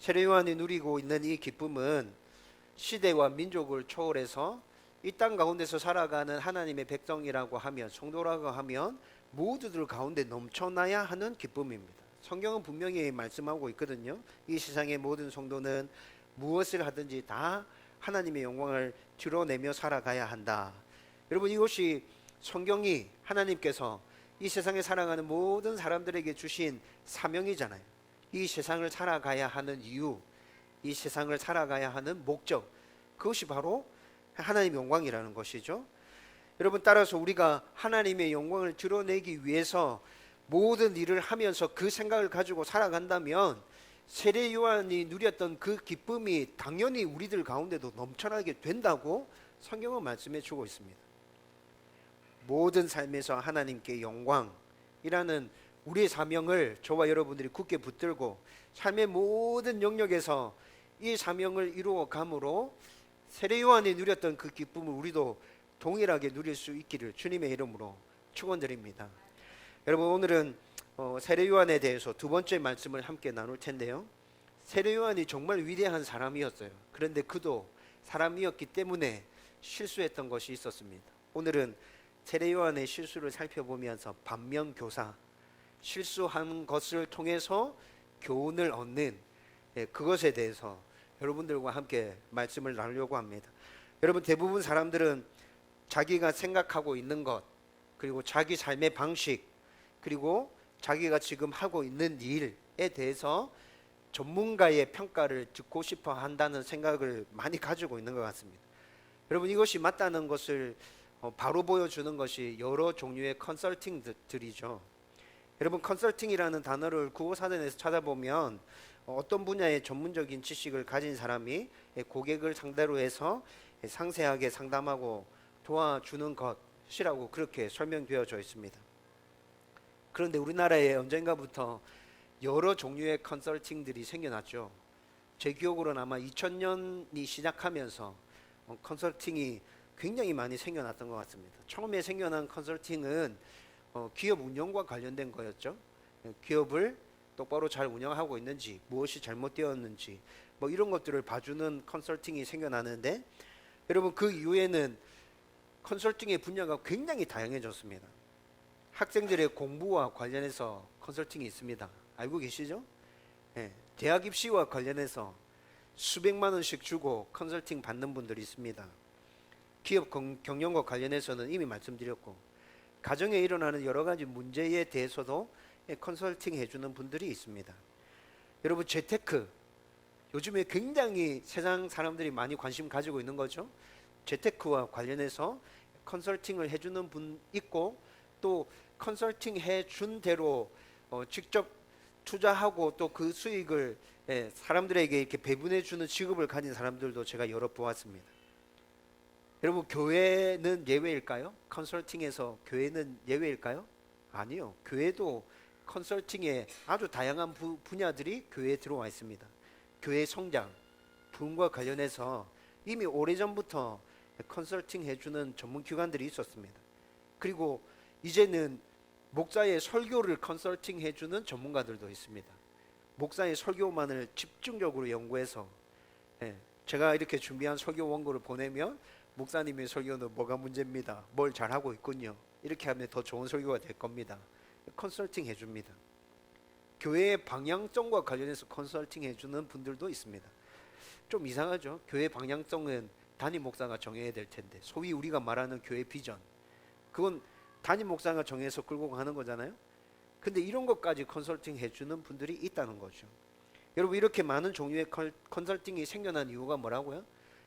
세례요한이 누리고 있는 이 기쁨은 시대와 민족을 초월해서 이 땅 가운데서 살아가는 하나님의 백성이라고 하면, 성도라고 하면 모두들 가운데 넘쳐나야 하는 기쁨입니다. 성경은 분명히 말씀하고 있거든요. 이 세상의 모든 성도는 무엇을 하든지 다 하나님의 영광을 드러내며 살아가야 한다. 여러분, 이것이 성경이 하나님께서 이 세상에 살아가는 모든 사람들에게 주신 사명이잖아요. 이 세상을 살아가야 하는 이유, 이 세상을 살아가야 하는 목적, 그것이 바로 하나님의 영광이라는 것이죠. 여러분, 따라서 우리가 하나님의 영광을 드러내기 위해서 모든 일을 하면서 그 생각을 가지고 살아간다면 세례 요한이 누렸던 그 기쁨이 당연히 우리들 가운데도 넘쳐나게 된다고 성경은 말씀해 주고 있습니다. 모든 삶에서 하나님께 영광이라는 우리의 사명을 저와 여러분들이 굳게 붙들고 삶의 모든 영역에서 이 사명을 이루어 감으로 세례 요한이 누렸던 그 기쁨을 우리도 동일하게 누릴 수 있기를 주님의 이름으로 축원드립니다. 여러분, 오늘은 세례 요한에 대해서 두 번째 말씀을 함께 나눌 텐데요. 세례 요한이 정말 위대한 사람이었어요. 그런데 그도 사람이었기 때문에 실수했던 것이 있었습니다. 오늘은 세례 요한의 실수를 살펴보면서 반면교사, 실수한 것을 통해서 교훈을 얻는 그것에 대해서 여러분들과 함께 말씀을 나누려고 합니다. 여러분, 대부분 사람들은 자기가 생각하고 있는 것, 그리고 자기 삶의 방식, 그리고 자기가 지금 하고 있는 일에 대해서 전문가의 평가를 듣고 싶어 한다는 생각을 많이 가지고 있는 것 같습니다. 여러분, 이것이 맞다는 것을 바로 보여주는 것이 여러 종류의 컨설팅들이죠. 여러분, 컨설팅이라는 단어를 국어사전에서 찾아보면 어떤 분야의 전문적인 지식을 가진 사람이 고객을 상대로 해서 상세하게 상담하고 도와주는 것이라고 그렇게 설명되어져 있습니다. 그런데 우리나라에 언젠가부터 여러 종류의 컨설팅들이 생겨났죠. 제 기억으로는 아마 2000년이 시작하면서 컨설팅이 굉장히 많이 생겨났던 것 같습니다. 처음에 생겨난 컨설팅은 기업 운영과 관련된 거였죠. 기업을 똑바로 잘 운영하고 있는지, 무엇이 잘못되었는지 뭐 이런 것들을 봐주는 컨설팅이 생겨나는데, 여러분, 그 이후에는 컨설팅의 분야가 굉장히 다양해졌습니다. 학생들의 공부와 관련해서 컨설팅이 있습니다. 알고 계시죠? 네, 대학 입시와 관련해서 수백만 원씩 주고 컨설팅 받는 분들이 있습니다. 기업 경영과 관련해서는 이미 말씀드렸고, 가정에 일어나는 여러 가지 문제에 대해서도 컨설팅 해주는 분들이 있습니다. 여러분, 재테크, 요즘에 굉장히 세상 사람들이 많이 관심 가지고 있는 거죠. 재테크와 관련해서 컨설팅을 해주는 분 있고, 또 컨설팅 해준 대로 직접 투자하고 또 그 수익을 사람들에게 이렇게 배분해 주는 직업을 가진 사람들도 제가 여러 보았습니다. 여러분, 교회는 예외일까요? 컨설팅에서 교회는 예외일까요? 아니요. 교회도 컨설팅의 아주 다양한 분야들이 교회에 들어와 있습니다. 교회 성장, 부흥과 관련해서 이미 오래전부터 컨설팅 해주는 전문 기관들이 있었습니다. 그리고 이제는 목사의 설교를 컨설팅 해주는 전문가들도 있습니다. 목사의 설교만을 집중적으로 연구해서 제가 이렇게 준비한 설교 원고를 보내면 목사님의 설교는 뭐가 문제입니다, 뭘 잘하고 있군요, 이렇게 하면 더 좋은 설교가 될 겁니다. 컨설팅 해줍니다. 교회의 방향성과 관련해서 컨설팅 해주는 분들도 있습니다. 좀 이상하죠? 교회 방향성은 담임 목사가 정해야 될 텐데, 소위 우리가 말하는 교회 비전, 그건 담임 목사가 정해서 끌고 가는 거잖아요. 근데 이런 것까지 컨설팅 해주는 분들이 있다는 거죠. 여러분, 이렇게 많은 종류의 컨설팅이 생겨난 이유가 뭐라고요?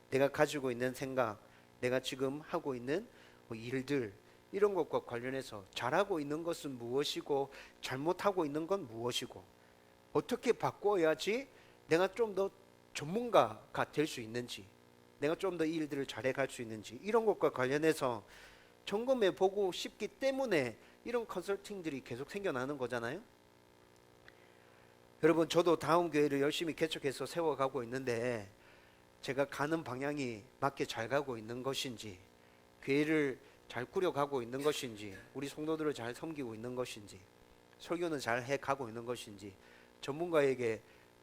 내가 가지고 있는 생각, 내가 지금 하고 있는 일들, 이런 것과 관련해서 잘하고 있는 것은 무엇이고 잘못하고 있는 건 무엇이고 어떻게 바꿔야지 내가 좀 더 전문가가 될 수 있는지, 내가 좀 더 이 일들을 잘해갈 수 있는지, 이런 것과 관련해서 점검해 보고 싶기 때문에 이런 컨설팅들이 계속 생겨나는 거잖아요. 여러분, 저도 다음 교회를 열심히 개척해서 세워가고 있는데 제가 가는 방향이 맞게 잘 가고 있는 것인지, 교회를 잘 꾸려가고 있는 것인지, 우리 성도들을 잘 섬기고 있는 것인지, 설교는 잘 해가고 있는 것인지 전문가에게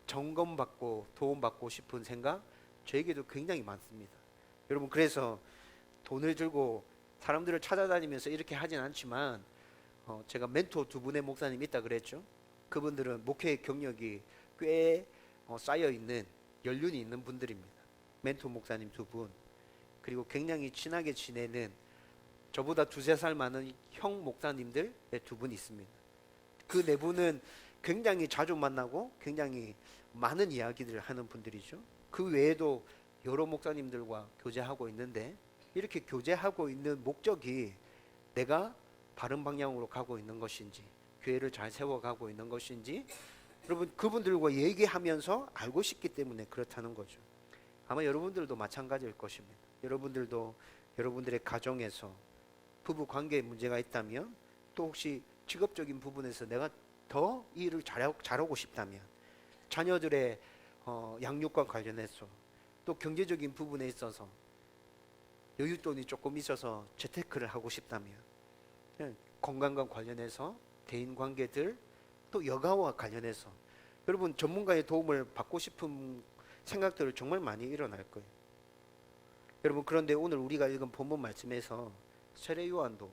점검받고 도움받고 싶은 생각 저에게도 굉장히 많습니다. 여러분, 그래서 돈을 들고 사람들을 찾아다니면서 이렇게 하진 않지만 제가 멘토 두 분의 목사님 있다 그랬죠. 그분들은 목회 경력이 꽤 쌓여 있는 연륜이 있는 분들입니다. 멘토 목사님 두 분, 그리고 굉장히 친하게 지내는 저보다 두세 살 많은 형 목사님들 두 분 있습니다. 그 네 분은 굉장히 자주 만나고 굉장히 많은 이야기들을 하는 분들이죠. 그 외에도 여러 목사님들과 교제하고 있는데, 이렇게 교제하고 있는 목적이 내가 바른 방향으로 가고 있는 것인지, 교회를 잘 세워가고 있는 것인지, 여러분 그분들과 얘기하면서 알고 싶기 때문에 그렇다는 거죠. 아마 여러분들도 마찬가지일 것입니다. 여러분들도 여러분들의 가정에서 부부 관계에 문제가 있다면, 또 혹시 직업적인 부분에서 내가 더 일을 잘하고 싶다면, 자녀들의 양육과 관련해서, 또 경제적인 부분에 있어서 여윳돈이 조금 있어서 재테크를 하고 싶다면, 건강과 관련해서 대인 관계들, 또 여가와 관련해서 여러분 전문가의 도움을 받고 싶은 생각들을 정말 많이 일어날 거예요. 여러분, 그런데 오늘 우리가 읽은 본문 말씀에서 세례 요한도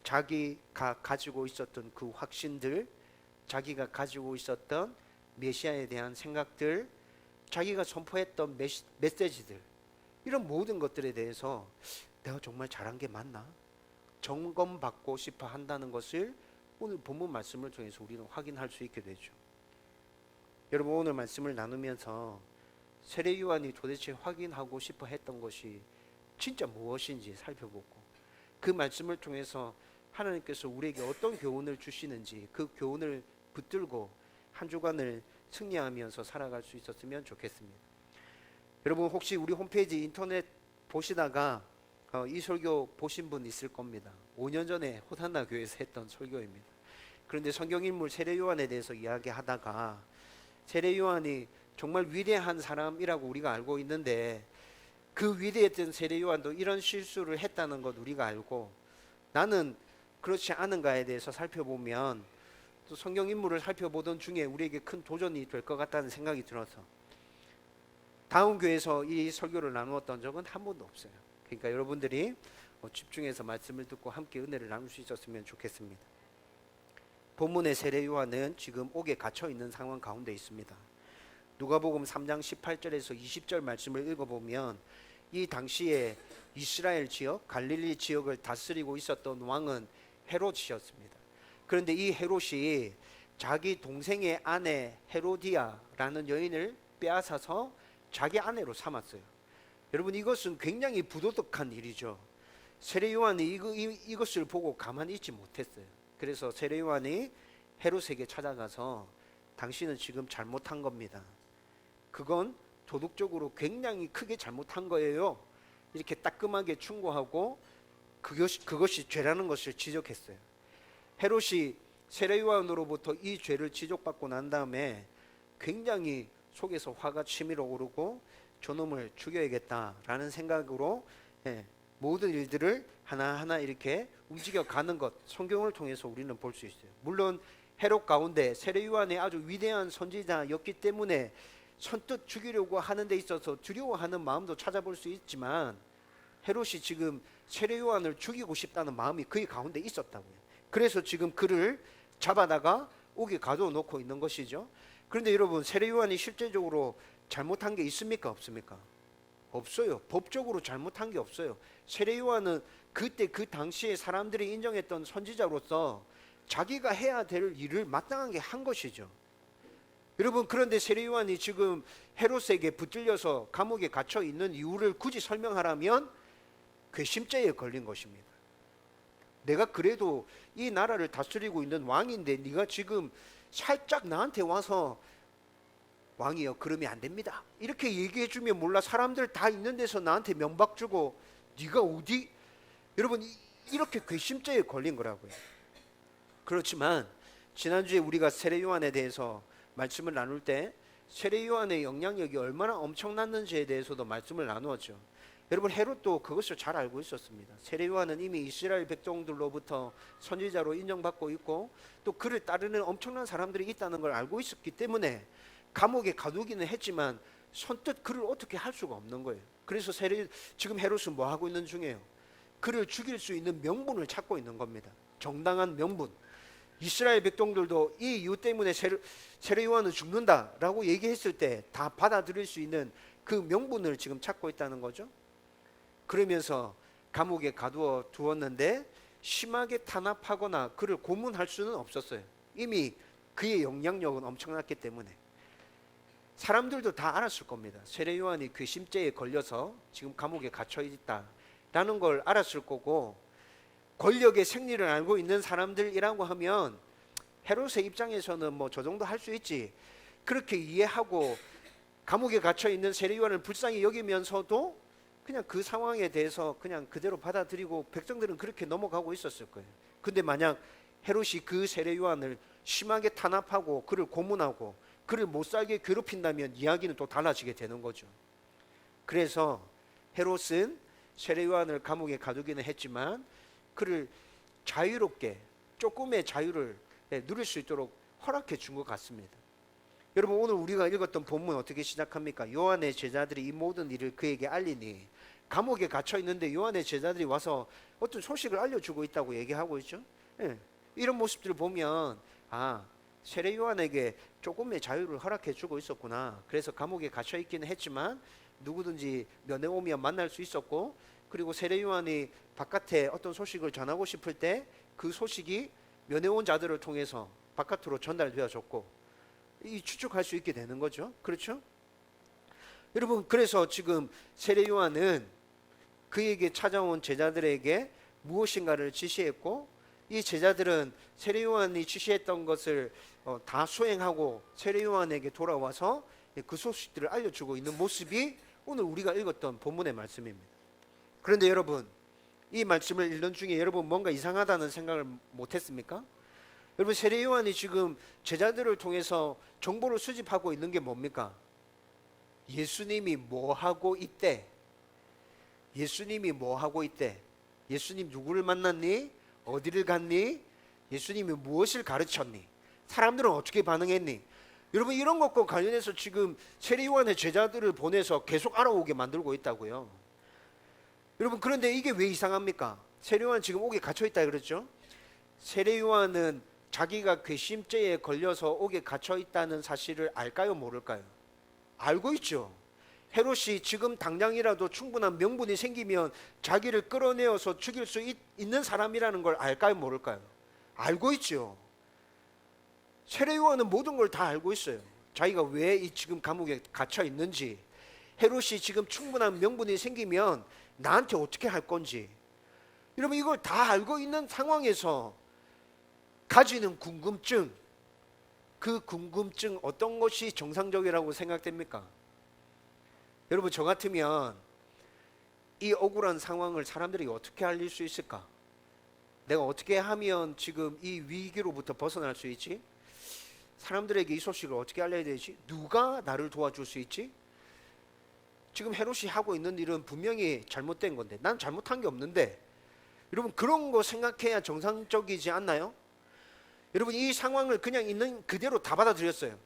자기가 가지고 있었던 그 확신들, 자기가 가지고 있었던 메시아에 대한 생각들, 자기가 선포했던 메시지들, 이런 모든 것들에 대해서 내가 정말 잘한 게 맞나? 점검받고 싶어 한다는 것을 오늘 본문 말씀을 통해서 우리는 확인할 수 있게 되죠. 여러분, 오늘 말씀을 나누면서 세례 요한이 도대체 확인하고 싶어 했던 것이 진짜 무엇인지 살펴보고, 그 말씀을 통해서 하나님께서 우리에게 어떤 교훈을 주시는지 그 교훈을 붙들고 한 주간을 승리하면서 살아갈 수 있었으면 좋겠습니다. 여러분, 혹시 우리 홈페이지 인터넷 보시다가 이 설교 보신 분 있을 겁니다. 5년 전에 호산나 교회에서 했던 설교입니다. 그런데 성경인물 세례 요한에 대해서 이야기하다가, 세례 요한이 정말 위대한 사람이라고 우리가 알고 있는데, 그 위대했던 세례 요한도 이런 실수를 했다는 것 우리가 알고, 나는 그렇지 않은가에 대해서 살펴보면, 또 성경 인물을 살펴보던 중에 우리에게 큰 도전이 될 것 같다는 생각이 들어서 다음 교회에서 이 설교를 나누었던 적은 한 번도 없어요. 그러니까 여러분들이 집중해서 말씀을 듣고 함께 은혜를 나눌 수 있었으면 좋겠습니다. 본문의 세례 요한은 지금 옥에 갇혀 있는 상황 가운데 있습니다. 누가복음 3장 18절에서 20절 말씀을 읽어보면, 이 당시에 이스라엘 지역, 갈릴리 지역을 다스리고 있었던 왕은 헤롯이었습니다. 그런데 이 헤롯이 자기 동생의 아내 헤로디아라는 여인을 빼앗아서 자기 아내로 삼았어요. 여러분, 이것은 굉장히 부도덕한 일이죠. 세례 요한이 이것을 보고 가만히 있지 못했어요. 그래서 세례 요한이 헤롯에게 찾아가서 당신은 지금 잘못한 겁니다. 그건 도덕적으로 굉장히 크게 잘못한 거예요. 이렇게 따끔하게 충고하고 그것이 죄라는 것을 지적했어요. 헤롯이 세례 요한으로부터 이 죄를 지적받고 난 다음에 굉장히 속에서 화가 치밀어 오르고 저놈을 죽여야겠다라는 생각으로 모든 일들을 하나하나 이렇게 움직여가는 것, 성경을 통해서 우리는 볼 수 있어요. 물론 헤롯 가운데 세례 요한이 아주 위대한 선지자였기 때문에 선뜻 죽이려고 하는 데 있어서 두려워하는 마음도 찾아볼 수 있지만, 헤롯이 지금 세례 요한을 죽이고 싶다는 마음이 그의 가운데 있었다고요. 그래서 지금 그를 잡아다가 옥에 가둬놓고 있는 것이죠. 그런데 여러분, 세례 요한이 실제적으로 잘못한 게 있습니까? 없습니까? 없어요. 법적으로 잘못한 게 없어요. 세례 요한은 그때 그 당시에 사람들이 인정했던 선지자로서 자기가 해야 될 일을 마땅하게 한 것이죠. 여러분, 그런데 세례 요한이 지금 헤롯에게 붙들려서 감옥에 갇혀 있는 이유를 굳이 설명하라면 괘씸죄에 걸린 것입니다. 내가 그래도 이 나라를 다스리고 있는 왕인데 네가 지금 살짝 나한테 와서 왕이여 그러면 안 됩니다 이렇게 얘기해 주면 몰라 사람들 다 있는 데서 나한테 면박 주고 네가 어디, 여러분 이렇게 괘씸죄에 걸린 거라고요. 그렇지만 지난주에 우리가 세례 요한에 대해서 말씀을 나눌 때 세례 요한의 영향력이 얼마나 엄청났는지에 대해서도 말씀을 나누었죠. 여러분, 헤롯도 그것을 잘 알고 있었습니다. 세례 요한은 이미 이스라엘 백성들로부터 선지자로 인정받고 있고 또 그를 따르는 엄청난 사람들이 있다는 걸 알고 있었기 때문에 감옥에 가두기는 했지만 선뜻 그를 어떻게 할 수가 없는 거예요. 그래서 지금 헤롯은 뭐 하고 있는 중이에요? 그를 죽일 수 있는 명분을 찾고 있는 겁니다. 정당한 명분. 이스라엘 백성들도 이 이유 때문에 세례 요한은 죽는다라고 얘기했을 때 다 받아들일 수 있는 그 명분을 지금 찾고 있다는 거죠. 그러면서 감옥에 가두어 두었는데 심하게 탄압하거나 그를 고문할 수는 없었어요. 이미 그의 영향력은 엄청났기 때문에. 사람들도 다 알았을 겁니다. 세례 요한이 괘씸죄에 걸려서 지금 감옥에 갇혀 있다라는 걸 알았을 거고, 권력의 생리를 알고 있는 사람들이라고 하면 헤롯의 입장에서는 뭐 저 정도 할 수 있지, 그렇게 이해하고 감옥에 갇혀 있는 세례 요한을 불쌍히 여기면서도 그냥 그 상황에 대해서 그냥 그대로 받아들이고 백성들은 그렇게 넘어가고 있었을 거예요. 근데 만약 헤롯이 그 세례 요한을 심하게 탄압하고 그를 고문하고 그를 못 살게 괴롭힌다면 이야기는 또 달라지게 되는 거죠. 그래서 헤롯은 세례 요한을 감옥에 가두기는 했지만 그를 자유롭게 조금의 자유를 누릴 수 있도록 허락해 준 것 같습니다. 여러분, 오늘 우리가 읽었던 본문 어떻게 시작합니까? 요한의 제자들이 이 모든 일을 그에게 알리니, 감옥에 갇혀 있는데 요한의 제자들이 와서 어떤 소식을 알려주고 있다고 얘기하고 있죠. 이런 모습들을 보면 세례 요한에게 조금의 자유를 허락해 주고 있었구나. 그래서 감옥에 갇혀 있기는 했지만 누구든지 면회 오면 만날 수 있었고, 그리고 세례 요한이 바깥에 어떤 소식을 전하고 싶을 때 그 소식이 면회 온 자들을 통해서 바깥으로 전달되어졌고, 이 추측할 수 있게 되는 거죠. 그렇죠? 여러분, 그래서 지금 세례 요한은 그에게 찾아온 제자들에게 무엇인가를 지시했고, 이 제자들은 세례 요한이 지시했던 것을 다 수행하고 세례 요한에게 돌아와서 그 소식들을 알려주고 있는 모습이 오늘 우리가 읽었던 본문의 말씀입니다. 그런데 여러분, 이 말씀을 읽는 중에 여러분 뭔가 이상하다는 생각을 못했습니까? 여러분, 세례 요한이 지금 제자들을 통해서 정보를 수집하고 있는 게 뭡니까? 예수님이 뭐 하고 있대? 예수님이 뭐 하고 있대? 예수님 누구를 만났니? 어디를 갔니? 예수님이 무엇을 가르쳤니? 사람들은 어떻게 반응했니? 여러분, 이런 것과 관련해서 지금 세례 요한의 제자들을 보내서 계속 알아오게 만들고 있다고요. 여러분, 그런데 이게 왜 이상합니까? 세례 요한 지금 옥에 갇혀 있다 그랬죠? 세례 요한은 자기가 괘씸죄에 걸려서 옥에 갇혀 있다는 사실을 알까요, 모를까요? 알고 있죠. 헤롯이 지금 당장이라도 충분한 명분이 생기면 자기를 끌어내어서 죽일 수 있는 사람이라는 걸 알까요, 모를까요? 알고 있죠. 세례 요한은 모든 걸 다 알고 있어요. 자기가 왜 지금 감옥에 갇혀 있는지, 헤롯이 지금 충분한 명분이 생기면 나한테 어떻게 할 건지, 여러분, 이걸 다 알고 있는 상황에서 가지는 궁금증, 그 궁금증, 어떤 것이 정상적이라고 생각됩니까? 여러분, 저 같으면 이 억울한 상황을 사람들이 어떻게 알릴 수 있을까? 내가 어떻게 하면 지금 이 위기로부터 벗어날 수 있지? 사람들에게 이 소식을 어떻게 알려야 되지? 누가 나를 도와줄 수 있지? 지금 헤롯이 하고 있는 일은 분명히 잘못된 건데 난 잘못한 게 없는데, 여러분, 그런 거 생각해야 정상적이지 않나요? 여러분, 이 상황을 그냥 있는 그대로 다 받아들였어요.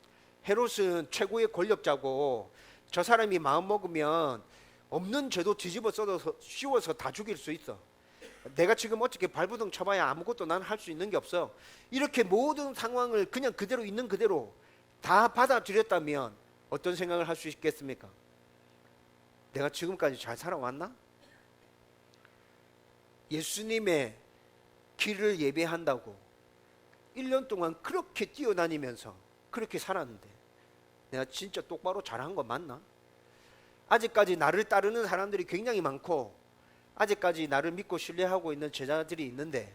헤롯은 최고의 권력자고 저 사람이 마음 먹으면 없는 죄도 뒤집어 써서 씌워서 다 죽일 수 있어. 내가 지금 어떻게 발부둥 쳐봐야 아무것도 난 할 수 있는 게 없어. 이렇게 모든 상황을 그냥 그대로 있는 그대로 다 받아들였다면 어떤 생각을 할 수 있겠습니까? 내가 지금까지 잘 살아왔나? 예수님의 길을 예배한다고 1년 동안 그렇게 뛰어다니면서 그렇게 살았는데 내가 진짜 똑바로 잘한 거 맞나? 아직까지 나를 따르는 사람들이 굉장히 많고 아직까지 나를 믿고 신뢰하고 있는 제자들이 있는데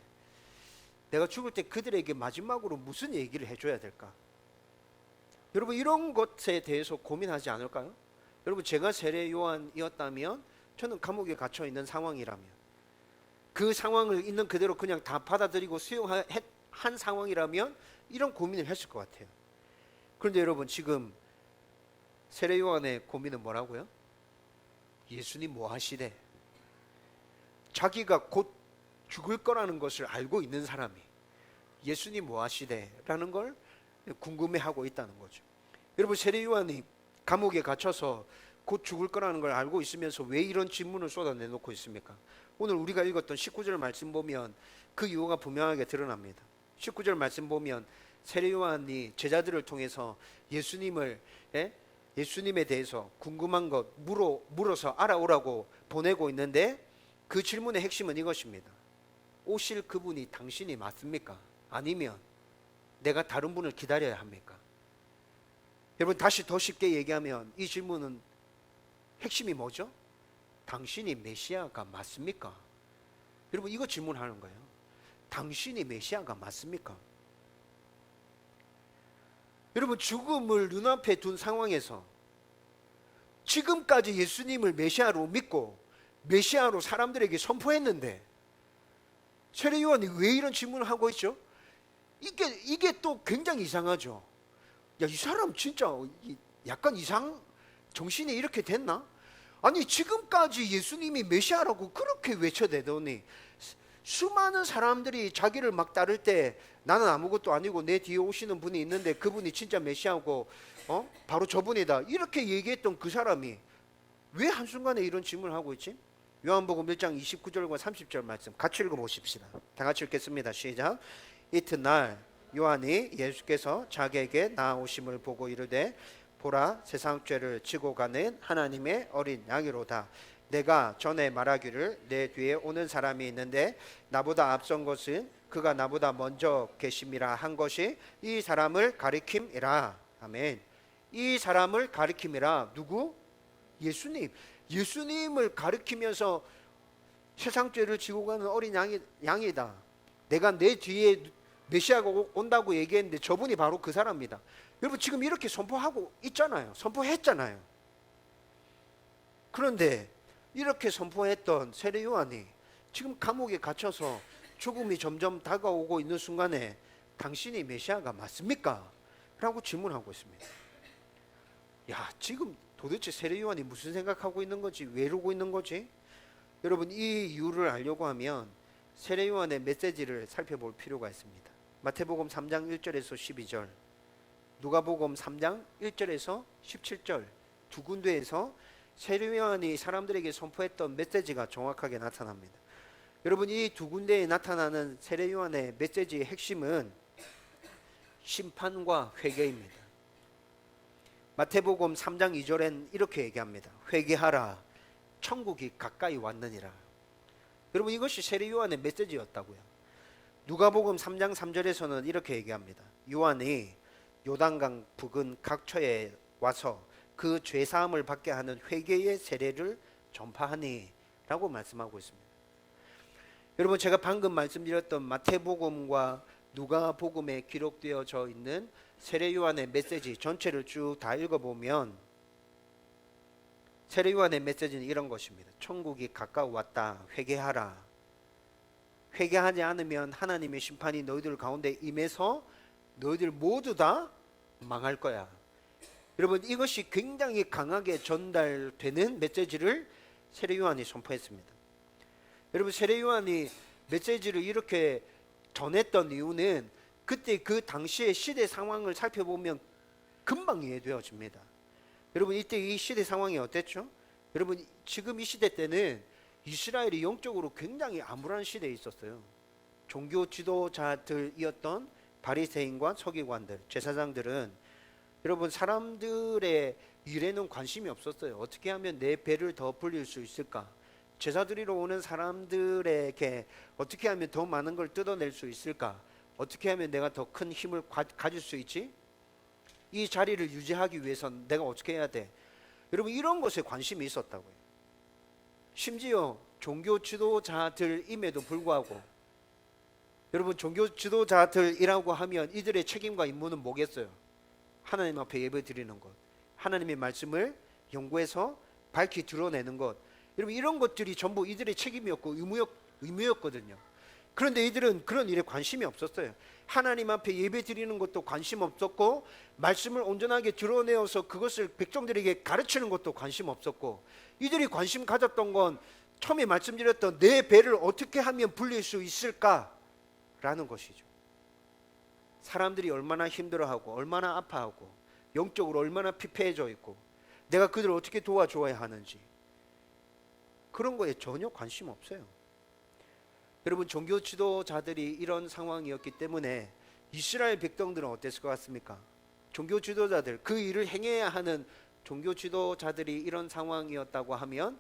내가 죽을 때 그들에게 마지막으로 무슨 얘기를 해줘야 될까? 여러분, 이런 것에 대해서 고민하지 않을까요? 여러분, 제가 세례 요한이었다면, 저는 감옥에 갇혀 있는 상황이라면, 그 상황을 있는 그대로 그냥 다 받아들이고 수용한 상황이라면 이런 고민을 했을 것 같아요. 그런데 여러분, 지금 세례 요한의 고민은 뭐라고요? 예수님 뭐 하시대? 자기가 곧 죽을 거라는 것을 알고 있는 사람이 예수님 뭐 하시대? 라는 걸 궁금해하고 있다는 거죠. 여러분, 세례 요한이 감옥에 갇혀서 곧 죽을 거라는 걸 알고 있으면서 왜 이런 질문을 쏟아내놓고 있습니까? 오늘 우리가 읽었던 19절 말씀 보면 그 이유가 분명하게 드러납니다. 19절 말씀 보면 세례 요한이 제자들을 통해서 예수님에 대해서 궁금한 것 물어서 알아오라고 보내고 있는데, 그 질문의 핵심은 이것입니다. 오실 그분이 당신이 맞습니까? 아니면 내가 다른 분을 기다려야 합니까? 여러분, 다시 더 쉽게 얘기하면 이 질문은 핵심이 뭐죠? 당신이 메시아가 맞습니까? 여러분, 이거 질문하는 거예요. 당신이 메시아가 맞습니까? 여러분, 죽음을 눈앞에 둔 상황에서 지금까지 예수님을 메시아로 믿고 메시아로 사람들에게 선포했는데 세례 요한이 왜 이런 질문을 하고 있죠? 이게 또 굉장히 이상하죠. 야, 이 사람 진짜 약간 정신이 이렇게 됐나? 아니, 지금까지 예수님이 메시아라고 그렇게 외쳐대더니 수많은 사람들이 자기를 막 따를 때 나는 아무것도 아니고 내 뒤에 오시는 분이 있는데 그분이 진짜 메시아고 바로 저분이다, 이렇게 얘기했던 그 사람이 왜 한순간에 이런 질문을 하고 있지? 요한복음 1장 29절과 30절 말씀 같이 읽어보십시다. 다 같이 읽겠습니다. 시작. 이튿날 요한이 예수께서 자기에게 나아오심을 보고 이르되 보라, 세상 죄를 지고 가는 하나님의 어린 양이로다. 내가 전에 말하기를 내 뒤에 오는 사람이 있는데 나보다 앞선 것은 그가 나보다 먼저 계심이라 한 것이 이 사람을 가리킴이라. 아멘. 이 사람을 가리킴이라. 누구? 예수님. 예수님을 가리키면서 세상 죄를 지고 가는 어린 양이다. 내가 내 뒤에 메시아가 온다고 얘기했는데 저분이 바로 그 사람입니다. 여러분, 지금 이렇게 선포하고 있잖아요. 선포했잖아요. 그런데 이렇게 선포했던 세례 요한이 지금 감옥에 갇혀서 죽음이 점점 다가오고 있는 순간에 당신이 메시아가 맞습니까? 라고 질문하고 있습니다. 야, 지금 도대체 세례 요한이 무슨 생각하고 있는 거지? 왜 이러고 있는 거지? 여러분, 이 이유를 알려고 하면 세례 요한의 메시지를 살펴볼 필요가 있습니다. 마태복음 3장 1절에서 12절, 누가복음 3장 1절에서 17절 두 군데에서 세례 요한이 사람들에게 선포했던 메시지가 정확하게 나타납니다. 여러분, 이 두 군데에 나타나는 세례 요한의 메시지의 핵심은 심판과 회개입니다. 마태복음 3장 2절엔 이렇게 얘기합니다. 회개하라, 천국이 가까이 왔느니라. 여러분, 이것이 세례 요한의 메시지였다고요. 누가복음 3장 3절에서는 이렇게 얘기합니다. 요한이 요단강 부근 각처에 와서 그 죄사함을 받게 하는 회개의 세례를 전파하니 라고 말씀하고 있습니다. 여러분, 제가 방금 말씀드렸던 마태복음과 누가복음에 기록되어져 있는 세례 요한의 메시지 전체를 쭉 다 읽어보면 세례 요한의 메시지는 이런 것입니다. 천국이 가까워 왔다. 회개하라. 회개하지 않으면 하나님의 심판이 너희들 가운데 임해서 너희들 모두 다 망할 거야. 여러분, 이것이 굉장히 강하게 전달되는 메시지를 세례 요한이 선포했습니다. 여러분, 세례 요한이 메시지를 이렇게 전했던 이유는 그때 그 당시의 시대 상황을 살펴보면 금방 이해되어집니다. 여러분, 이때 이 시대 상황이 어땠죠? 여러분, 지금 이 시대 때는 이스라엘이 영적으로 굉장히 암울한 시대에 있었어요. 종교 지도자들이었던 바리새인과 서기관들, 제사장들은 여러분, 사람들의 일에는 관심이 없었어요. 어떻게 하면 내 배를 더 불릴 수 있을까? 제사 드리러 오는 사람들에게 어떻게 하면 더 많은 걸 뜯어낼 수 있을까? 어떻게 하면 내가 더 큰 힘을 가질 수 있지? 이 자리를 유지하기 위해선 내가 어떻게 해야 돼? 여러분, 이런 것에 관심이 있었다고요. 심지어 종교 지도자들임에도 불구하고, 여러분, 종교 지도자들이라고 하면 이들의 책임과 임무는 뭐겠어요? 하나님 앞에 예배 드리는 것, 하나님의 말씀을 연구해서 밝히 드러내는 것, 여러분, 이런 것들이 전부 이들의 책임이었고 의무였거든요. 그런데 이들은 그런 일에 관심이 없었어요. 하나님 앞에 예배 드리는 것도 관심 없었고, 말씀을 온전하게 드러내어서 그것을 백성들에게 가르치는 것도 관심 없었고, 이들이 관심 가졌던 건 처음에 말씀드렸던 내 배를 어떻게 하면 불릴 수 있을까라는 것이죠. 사람들이 얼마나 힘들어하고 얼마나 아파하고 영적으로 얼마나 피폐해져 있고 내가 그들을 어떻게 도와줘야 하는지 그런 거에 전혀 관심 없어요. 여러분, 종교 지도자들이 이런 상황이었기 때문에 이스라엘 백성들은 어땠을 것 같습니까? 종교 지도자들, 그 일을 행해야 하는 종교 지도자들이 이런 상황이었다고 하면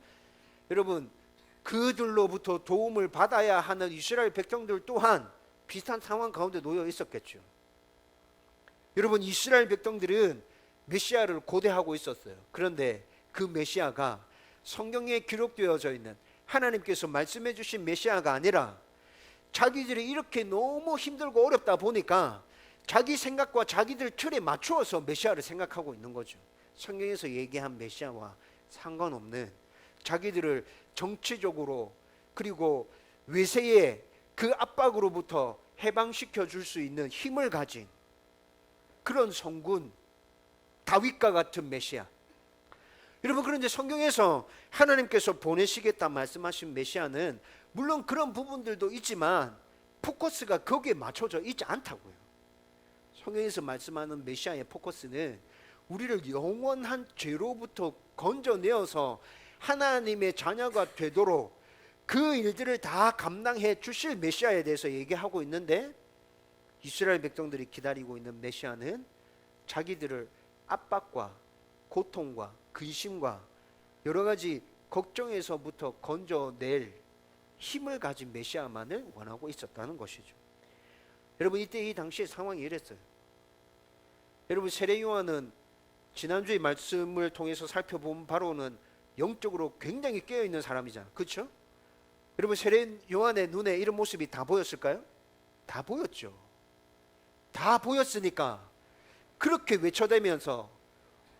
여러분, 그들로부터 도움을 받아야 하는 이스라엘 백성들 또한 비슷한 상황 가운데 놓여 있었겠죠. 여러분, 이스라엘 백성들은 메시아를 고대하고 있었어요. 그런데 그 메시아가 성경에 기록되어져 있는 하나님께서 말씀해 주신 메시아가 아니라 자기들이 이렇게 너무 힘들고 어렵다 보니까 자기 생각과 자기들 틀에 맞추어서 메시아를 생각하고 있는 거죠. 성경에서 얘기한 메시아와 상관없는 자기들을 정치적으로 그리고 외세의 그 압박으로부터 해방시켜 줄 수 있는 힘을 가진 그런 성군 다윗과 같은 메시아. 여러분, 그런데 성경에서 하나님께서 보내시겠다 말씀하신 메시아는 물론 그런 부분들도 있지만 포커스가 거기에 맞춰져 있지 않다고요. 성경에서 말씀하는 메시아의 포커스는 우리를 영원한 죄로부터 건져내어서 하나님의 자녀가 되도록 그 일들을 다 감당해 주실 메시아에 대해서 얘기하고 있는데, 이스라엘 백성들이 기다리고 있는 메시아는 자기들을 압박과 고통과 근심과 여러 가지 걱정에서부터 건져낼 힘을 가진 메시아만을 원하고 있었다는 것이죠. 여러분, 이때 이 당시의 상황이 이랬어요. 여러분, 세례 요한은 지난주의 말씀을 통해서 살펴본 바로는 영적으로 굉장히 깨어있는 사람이잖아요. 그렇죠? 여러분, 세례 요한의 눈에 이런 모습이 다 보였을까요? 다 보였죠. 다 보였으니까 그렇게 외쳐대면서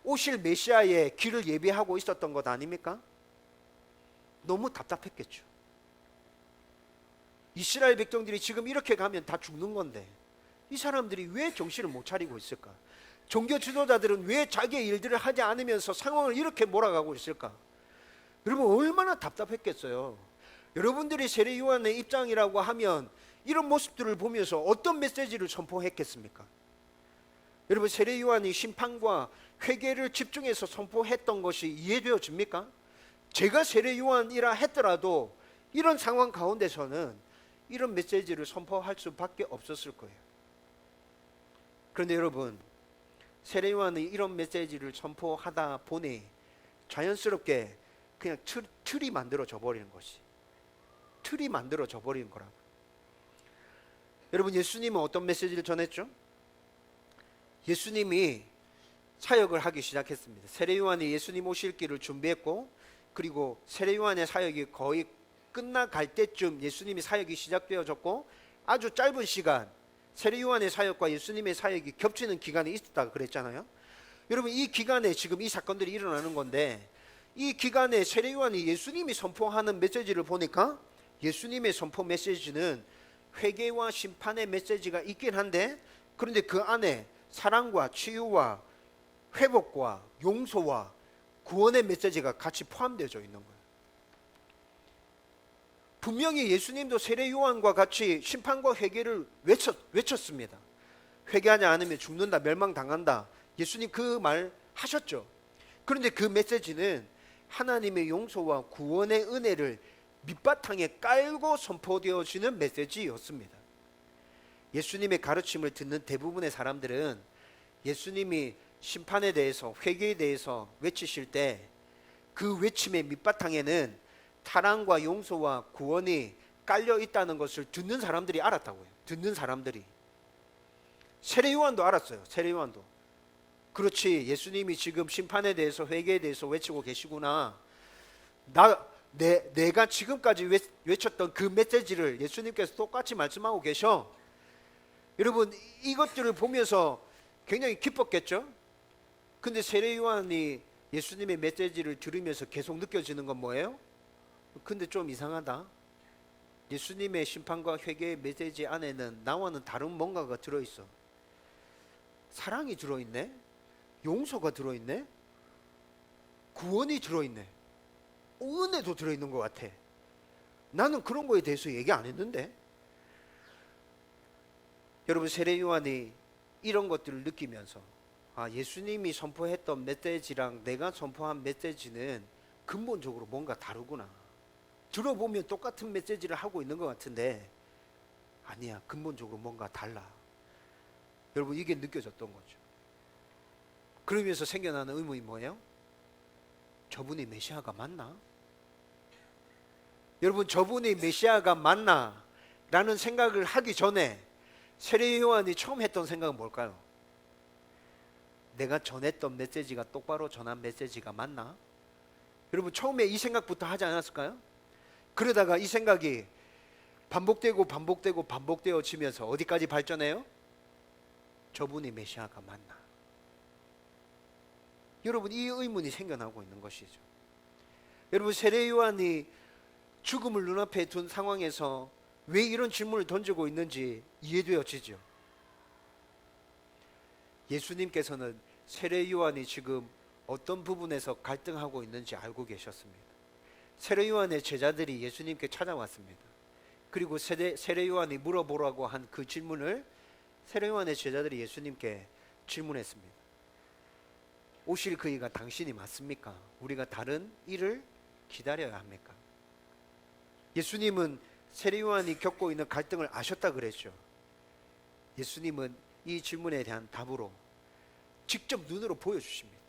오실 메시아의 길을 예비하고 있었던 것 아닙니까? 너무 답답했겠죠. 이스라엘 백성들이 지금 이렇게 가면 다 죽는 건데 이 사람들이 왜 정신을 못 차리고 있을까? 종교 지도자들은 왜 자기의 일들을 하지 않으면서 상황을 이렇게 몰아가고 있을까? 여러분, 얼마나 답답했겠어요. 여러분들이 세례 요한의 입장이라고 하면 이런 모습들을 보면서 어떤 메시지를 선포했겠습니까? 여러분, 세례 요한이 심판과 회개를 집중해서 선포했던 것이 이해되어집니까? 제가 세례 요한이라 했더라도 이런 상황 가운데서는 이런 메시지를 선포할 수밖에 없었을 거예요. 그런데 여러분, 세례 요한이 이런 메시지를 선포하다 보니 자연스럽게 그냥 틀이 만들어져 버리는 것이, 틀이 만들어져 버리는 거라고. 여러분, 예수님은 어떤 메시지를 전했죠? 예수님이 사역을 하기 시작했습니다. 세례 요한이 예수님 오실 길을 준비했고, 그리고 세례 요한의 사역이 거의 끝나갈 때쯤 예수님이 사역이 시작되어졌고, 아주 짧은 시간 세례 요한의 사역과 예수님의 사역이 겹치는 기간이 있었다고 그랬잖아요. 여러분, 이 기간에 지금 이 사건들이 일어나는 건데, 이 기간에 세례 요한이 예수님이 선포하는 메시지를 보니까 예수님의 선포 메시지는 회개와 심판의 메시지가 있긴 한데, 그런데 그 안에 사랑과 치유와 회복과 용서와 구원의 메시지가 같이 포함되어 있는 거예요. 분명히 예수님도 세례 요한과 같이 심판과 회개를 외쳤습니다. 회개하지 않으면 죽는다, 멸망당한다. 예수님 그 말 하셨죠. 그런데 그 메시지는 하나님의 용서와 구원의 은혜를 밑바탕에 깔고 선포되어지는 메시지였습니다. 예수님의 가르침을 듣는 대부분의 사람들은 예수님이 심판에 대해서, 회개에 대해서 외치실 때 그 외침의 밑바탕에는 사랑과 용서와 구원이 깔려 있다는 것을 듣는 사람들이 알았다고요. 듣는 사람들이. 세례 요한도 알았어요. 세례 요한도. 그렇지, 예수님이 지금 심판에 대해서, 회개에 대해서 외치고 계시구나. 내가 지금까지 외쳤던 그 메시지를 예수님께서 똑같이 말씀하고 계셔. 여러분, 이것들을 보면서 굉장히 기뻤겠죠? 근데 세례 요한이 예수님의 메시지를 들으면서 계속 느껴지는 건 뭐예요? 근데 좀 이상하다. 예수님의 심판과 회개의 메시지 안에는 나와는 다른 뭔가가 들어있어. 사랑이 들어있네? 용서가 들어있네? 구원이 들어있네? 은혜도 들어있는 것 같아. 나는 그런 거에 대해서 얘기 안 했는데. 여러분, 세례 요한이 이런 것들을 느끼면서 예수님이 선포했던 메시지랑 내가 선포한 메시지는 근본적으로 뭔가 다르구나. 들어보면 똑같은 메시지를 하고 있는 것 같은데 아니야, 근본적으로 뭔가 달라. 여러분, 이게 느껴졌던 거죠. 그러면서 생겨나는 의문이 뭐예요? 저분이 메시아가 맞나? 여러분, 저분이 메시아가 맞나? 라는 생각을 하기 전에 세례 요한이 처음 했던 생각은 뭘까요? 내가 전했던 메시지가 똑바로 전한 메시지가 맞나? 여러분, 처음에 이 생각부터 하지 않았을까요? 그러다가 이 생각이 반복되어지면서 어디까지 발전해요? 저분이 메시아가 맞나? 여러분, 이 의문이 생겨나고 있는 것이죠. 여러분, 세례 요한이 죽음을 눈앞에 둔 상황에서 왜 이런 질문을 던지고 있는지 이해되어지죠. 예수님께서는 세례 요한이 지금 어떤 부분에서 갈등하고 있는지 알고 계셨습니다. 세례 요한의 제자들이 예수님께 찾아왔습니다. 그리고 세례 요한이 물어보라고 한 그 질문을 세례 요한의 제자들이 예수님께 질문했습니다. 오실 그이가 당신이 맞습니까? 우리가 다른 일을 기다려야 합니까? 예수님은 세례 요한이 겪고 있는 갈등을 아셨다 그랬죠. 예수님은 이 질문에 대한 답으로 직접 눈으로 보여주십니다.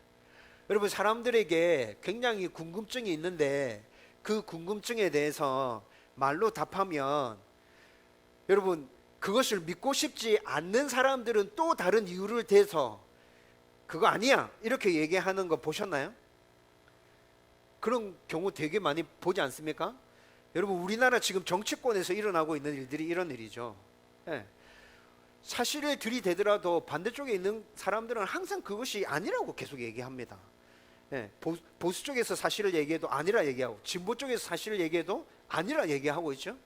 여러분, 사람들에게 굉장히 궁금증이 있는데 그 궁금증에 대해서 말로 답하면 여러분, 그것을 믿고 싶지 않는 사람들은 또 다른 이유를 대서 그거 아니야 이렇게 얘기하는 거 보셨나요? 그런 경우 되게 많이 보지 않습니까? 여러분, 우리나라 지금 정치권에서 일어나고 있는 일들이 이런 일이죠. 예. 사실을 들이대더라도 반대쪽에 있는 사람들은 항상 그것이 아니라고 계속 얘기합니다. 예. 보수 쪽에서 사실을 얘기해도 아니라 얘기하고, 진보 쪽에서 사실을 얘기해도 아니라 얘기하고 있죠.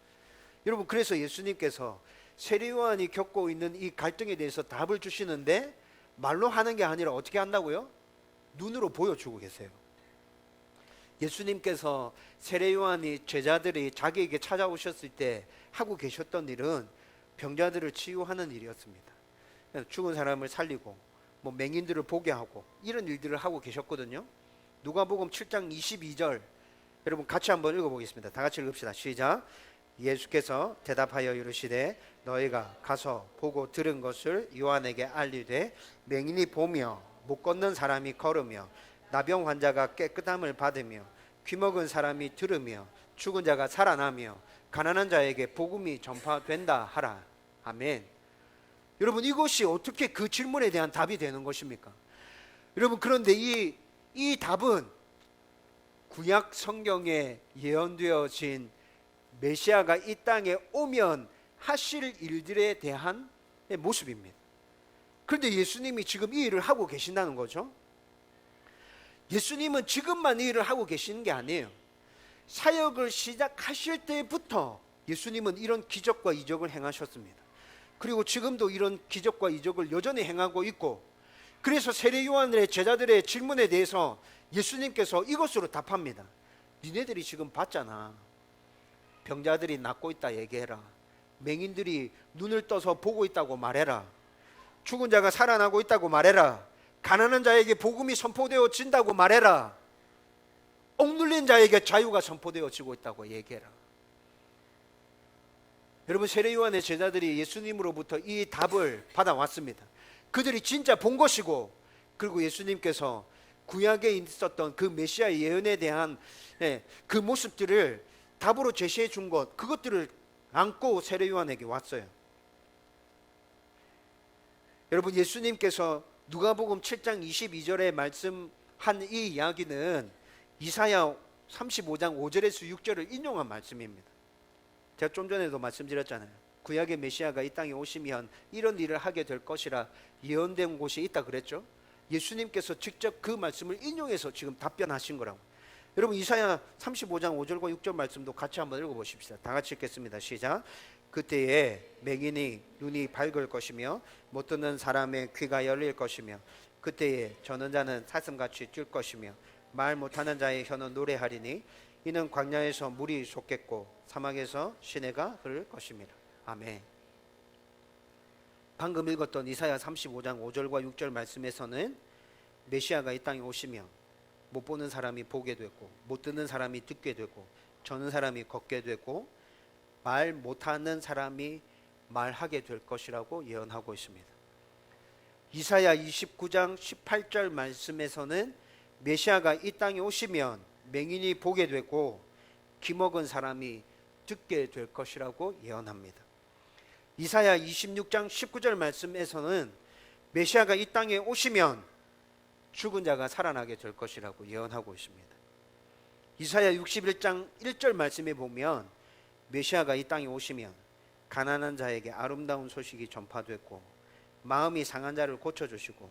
여러분, 그래서 예수님께서 세례 요한이 겪고 있는 이 갈등에 대해서 답을 주시는데 말로 하는 게 아니라 어떻게 한다고요? 눈으로 보여주고 계세요. 예수님께서 세례 요한이 제자들이 자기에게 찾아오셨을 때 하고 계셨던 일은 병자들을 치유하는 일이었습니다. 죽은 사람을 살리고 뭐 맹인들을 보게 하고 이런 일들을 하고 계셨거든요. 누가복음 7장 22절 여러분 같이 한번 읽어보겠습니다. 다 같이 읽읍시다. 시작. 예수께서 대답하여 이르시되 너희가 가서 보고 들은 것을 요한에게 알리되 맹인이 보며 못 걷는 사람이 걸으며 나병 환자가 깨끗함을 받으며 귀먹은 사람이 들으며 죽은 자가 살아나며 가난한 자에게 복음이 전파된다 하라. 아멘. 여러분, 이것이 어떻게 그 질문에 대한 답이 되는 것입니까? 여러분, 그런데 이 답은 구약 성경에 예언되어진 메시아가 이 땅에 오면 하실 일들에 대한 모습입니다. 그런데 예수님이 지금 이 일을 하고 계신다는 거죠. 예수님은 지금만 이 일을 하고 계시는 게 아니에요. 사역을 시작하실 때부터 예수님은 이런 기적과 이적을 행하셨습니다. 그리고 지금도 이런 기적과 이적을 여전히 행하고 있고, 그래서 세례 요한의 제자들의 질문에 대해서 예수님께서 이것으로 답합니다. 니네들이 지금 봤잖아. 병자들이 낫고 있다 얘기해라. 맹인들이 눈을 떠서 보고 있다고 말해라. 죽은 자가 살아나고 있다고 말해라. 가난한 자에게 복음이 선포되어진다고 말해라. 억눌린 자에게 자유가 선포되어지고 있다고 얘기해라. 여러분, 세례 요한의 제자들이 예수님으로부터 이 답을 받아왔습니다. 그들이 진짜 본 것이고, 그리고 예수님께서 구약에 있었던 그 메시아의 예언에 대한 그 모습들을 답으로 제시해 준 것, 그것들을 안고 세례 요한에게 왔어요. 여러분, 예수님께서 누가복음 7장 22절에 말씀한 이 이야기는 이사야 35장 5절에서 6절을 인용한 말씀입니다. 제가 좀 전에도 말씀드렸잖아요. 구약의 메시아가 이 땅에 오시면 이런 일을 하게 될 것이라 예언된 곳이 있다 그랬죠. 예수님께서 직접 그 말씀을 인용해서 지금 답변하신 거라고. 여러분, 이사야 35장 5절과 6절 말씀도 같이 한번 읽어보십시다. 다 같이 읽겠습니다. 시작. 그때에 맹인이 눈이 밝을 것이며 못 듣는 사람의 귀가 열릴 것이며 그때에 저는 자는 사슴같이 뛸 것이며 말 못하는 자의 혀는 노래하리니 이는 광야에서 물이 솟겠고 사막에서 시내가 흐를 것입니다. 아멘. 방금 읽었던 이사야 35장 5절과 6절 말씀에서는 메시아가 이 땅에 오시면 못 보는 사람이 보게 되고, 못 듣는 사람이 듣게 되고, 저는 사람이 걷게 되고, 말 못하는 사람이 말하게 될 것이라고 예언하고 있습니다. 이사야 29장 18절 말씀에서는 메시아가 이 땅에 오시면 맹인이 보게 되고 귀먹은 사람이 듣게 될 것이라고 예언합니다. 이사야 26장 19절 말씀에서는 메시아가 이 땅에 오시면 죽은 자가 살아나게 될 것이라고 예언하고 있습니다. 이사야 61장 1절 말씀에 보면 메시아가 이 땅에 오시면 가난한 자에게 아름다운 소식이 전파되고 마음이 상한 자를 고쳐주시고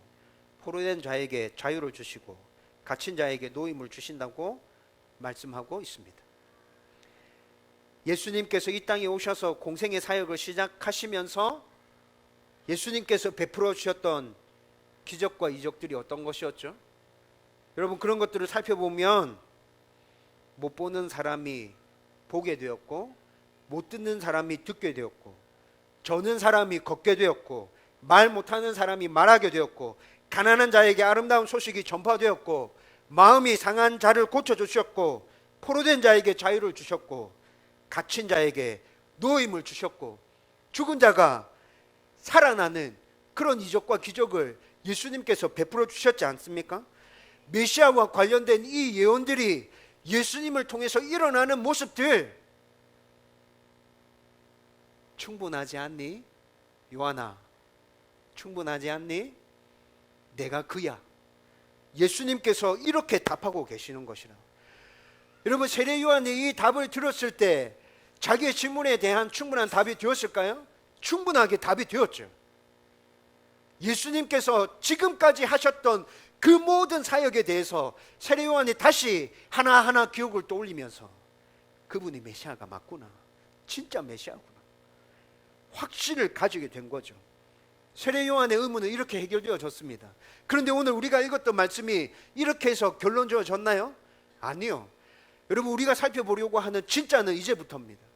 포로된 자에게 자유를 주시고 갇힌 자에게 노임을 주신다고 말씀하고 있습니다. 예수님께서 이 땅에 오셔서 공생의 사역을 시작하시면서 예수님께서 베풀어 주셨던 기적과 이적들이 어떤 것이었죠? 여러분, 그런 것들을 살펴보면 못 보는 사람이 보게 되었고, 못 듣는 사람이 듣게 되었고, 저는 사람이 걷게 되었고, 말 못하는 사람이 말하게 되었고, 가난한 자에게 아름다운 소식이 전파되었고, 마음이 상한 자를 고쳐주셨고, 포로된 자에게 자유를 주셨고, 갇힌 자에게 노임을 주셨고, 죽은 자가 살아나는 그런 이적과 기적을 예수님께서 베풀어 주셨지 않습니까? 메시아와 관련된 이 예언들이 예수님을 통해서 일어나는 모습들, 충분하지 않니? 요한아, 충분하지 않니? 내가 그야. 예수님께서 이렇게 답하고 계시는 것이라. 여러분, 세례 요한이 이 답을 들었을 때 자기의 질문에 대한 충분한 답이 되었을까요? 충분하게 답이 되었죠. 예수님께서 지금까지 하셨던 그 모든 사역에 대해서 세례 요한이 다시 하나하나 기억을 떠올리면서 그분이 메시아가 맞구나, 진짜 메시아구나, 확신을 가지게 된 거죠. 세례 요한의 의문은 이렇게 해결되어졌습니다. 그런데 오늘 우리가 읽었던 말씀이 이렇게 해서 결론지어졌나요? 아니요. 여러분, 우리가 살펴보려고 하는 진짜는 이제부터입니다.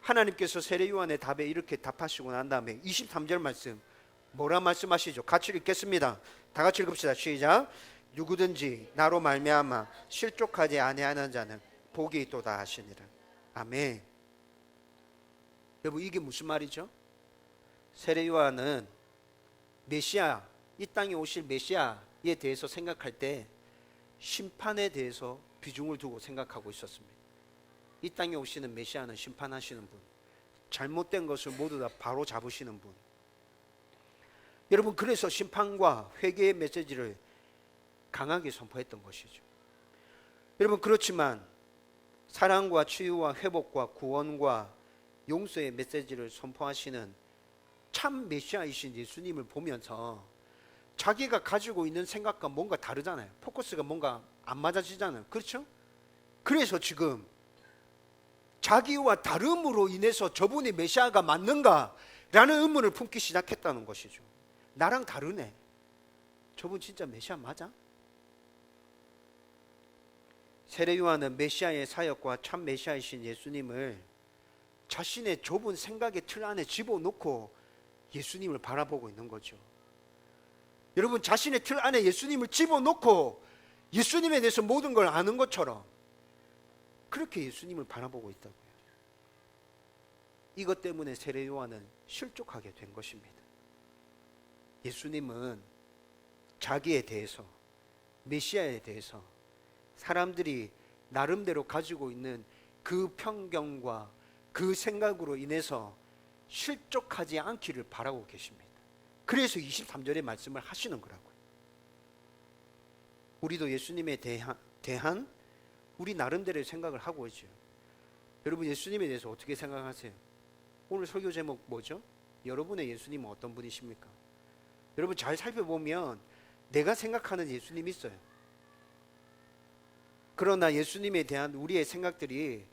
하나님께서 세례 요한의 답에 이렇게 답하시고 난 다음에 23절 말씀 뭐라 말씀하시죠? 같이 읽겠습니다. 다 같이 읽읍시다. 시작. 누구든지 나로 말미암아 실족하지 아니하는 자는 복이 있도다 하시니라. 아멘. 여러분, 이게 무슨 말이죠? 세례 요한은 메시아, 이 땅에 오실 메시아에 대해서 생각할 때 심판에 대해서 비중을 두고 생각하고 있었습니다. 이 땅에 오시는 메시아는 심판하시는 분, 잘못된 것을 모두 다 바로 잡으시는 분. 여러분, 그래서 심판과 회개의 메시지를 강하게 선포했던 것이죠. 여러분, 그렇지만 사랑과 치유와 회복과 구원과 용서의 메시지를 선포하시는 참 메시아이신 예수님을 보면서 자기가 가지고 있는 생각과 뭔가 다르잖아요. 포커스가 뭔가 안 맞아지잖아요. 그렇죠? 그래서 지금 자기와 다름으로 인해서 저분이 메시아가 맞는가라는 의문을 품기 시작했다는 것이죠. 나랑 다르네. 저분 진짜 메시아 맞아? 세례 요한은 메시아의 사역과 참 메시아이신 예수님을 자신의 좁은 생각의 틀 안에 집어넣고 예수님을 바라보고 있는 거죠. 여러분, 자신의 틀 안에 예수님을 집어넣고 예수님에 대해서 모든 걸 아는 것처럼 그렇게 예수님을 바라보고 있다고요. 이것 때문에 세례 요한은 실족하게 된 것입니다. 예수님은 자기에 대해서, 메시아에 대해서 사람들이 나름대로 가지고 있는 그 편견과 그 생각으로 인해서 실족하지 않기를 바라고 계십니다. 그래서 23절의 말씀을 하시는 거라고요. 우리도 예수님에 대한 우리 나름대로의 생각을 하고 있죠. 여러분, 예수님에 대해서 어떻게 생각하세요? 오늘 설교 제목 뭐죠? 여러분의 예수님은 어떤 분이십니까? 여러분, 잘 살펴보면 내가 생각하는 예수님이 있어요. 그러나 예수님에 대한 우리의 생각들이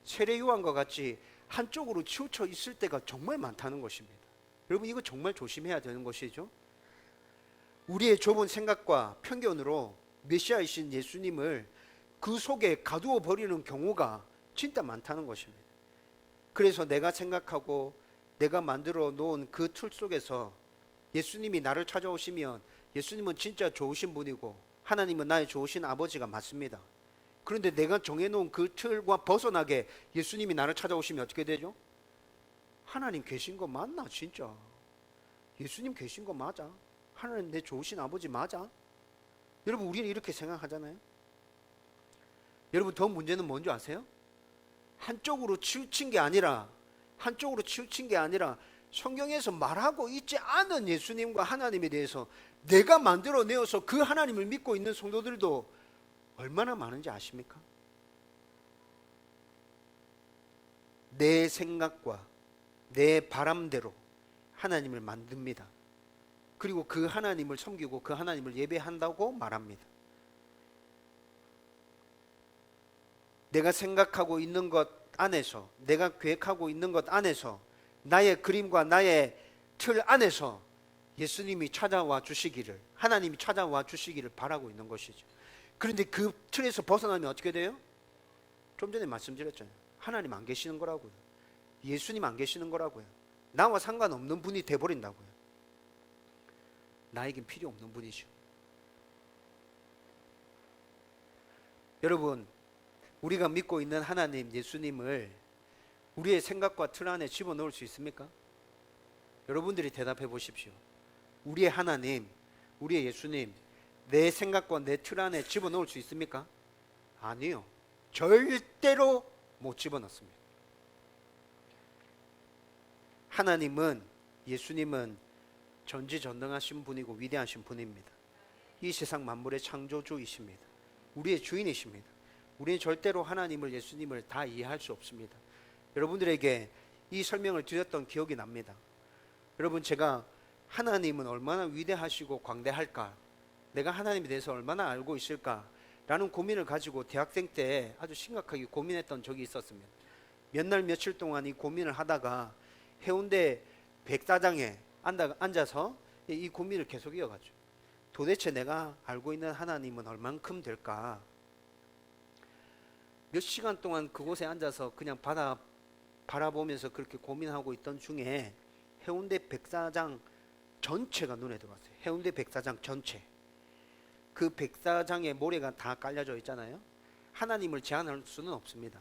세례 요한과 같이 한쪽으로 치우쳐 있을 때가 정말 많다는 것입니다. 여러분, 이거 정말 조심해야 되는 것이죠. 우리의 좁은 생각과 편견으로 메시아이신 예수님을 그 속에 가두어 버리는 경우가 진짜 많다는 것입니다. 그래서 내가 생각하고 내가 만들어 놓은 그 틀 속에서 예수님이 나를 찾아오시면 예수님은 진짜 좋으신 분이고 하나님은 나의 좋으신 아버지가 맞습니다. 그런데 내가 정해놓은 그 틀과 벗어나게 예수님이 나를 찾아오시면 어떻게 되죠? 하나님 계신 거 맞나 진짜? 예수님 계신 거 맞아? 하나님 내 좋으신 아버지 맞아? 여러분 우리는 이렇게 생각하잖아요. 여러분 더 문제는 뭔지 아세요? 한쪽으로 치우친 게 아니라 성경에서 말하고 있지 않은 예수님과 하나님에 대해서 내가 만들어내어서 그 하나님을 믿고 있는 성도들도 얼마나 많은지 아십니까? 내 생각과 내 바람대로 하나님을 만듭니다. 그리고 그 하나님을 섬기고 그 하나님을 예배한다고 말합니다. 내가 생각하고 있는 것 안에서, 내가 계획하고 있는 것 안에서, 나의 그림과 나의 틀 안에서 예수님이 찾아와 주시기를, 하나님이 찾아와 주시기를 바라고 있는 것이죠. 그런데 그 틀에서 벗어나면 어떻게 돼요? 좀 전에 말씀드렸잖아요. 하나님 안 계시는 거라고요. 예수님 안 계시는 거라고요. 나와 상관없는 분이 돼버린다고요. 나에겐 필요 없는 분이죠. 여러분, 우리가 믿고 있는 하나님, 예수님을 우리의 생각과 틀 안에 집어넣을 수 있습니까? 여러분들이 대답해 보십시오. 우리의 하나님, 우리의 예수님, 내 생각과 내 틀 안에 집어넣을 수 있습니까? 아니요. 절대로 못 집어넣습니다. 하나님은, 예수님은 전지전능하신 분이고 위대하신 분입니다. 이 세상 만물의 창조주이십니다. 우리의 주인이십니다. 우리는 절대로 하나님을, 예수님을 다 이해할 수 없습니다. 여러분들에게 이 설명을 드렸던 기억이 납니다. 여러분, 제가 하나님은 얼마나 위대하시고 광대할까, 내가 하나님에 대해서 얼마나 알고 있을까 라는 고민을 가지고 대학생 때 아주 심각하게 고민했던 적이 있었습니다. 몇 날 며칠 동안 이 고민을 하다가 해운대 백사장에 앉아서 이 고민을 계속 이어갔죠. 도대체 내가 알고 있는 하나님은 얼만큼 될까? 몇 시간 동안 그곳에 앉아서 그냥 바다 바라보면서 그렇게 고민하고 있던 중에 해운대 백사장 전체가 눈에 들어왔어요. 해운대 백사장 전체. 그 백사장에 모래가 다 깔려져 있잖아요. 하나님을 제한할 수는 없습니다.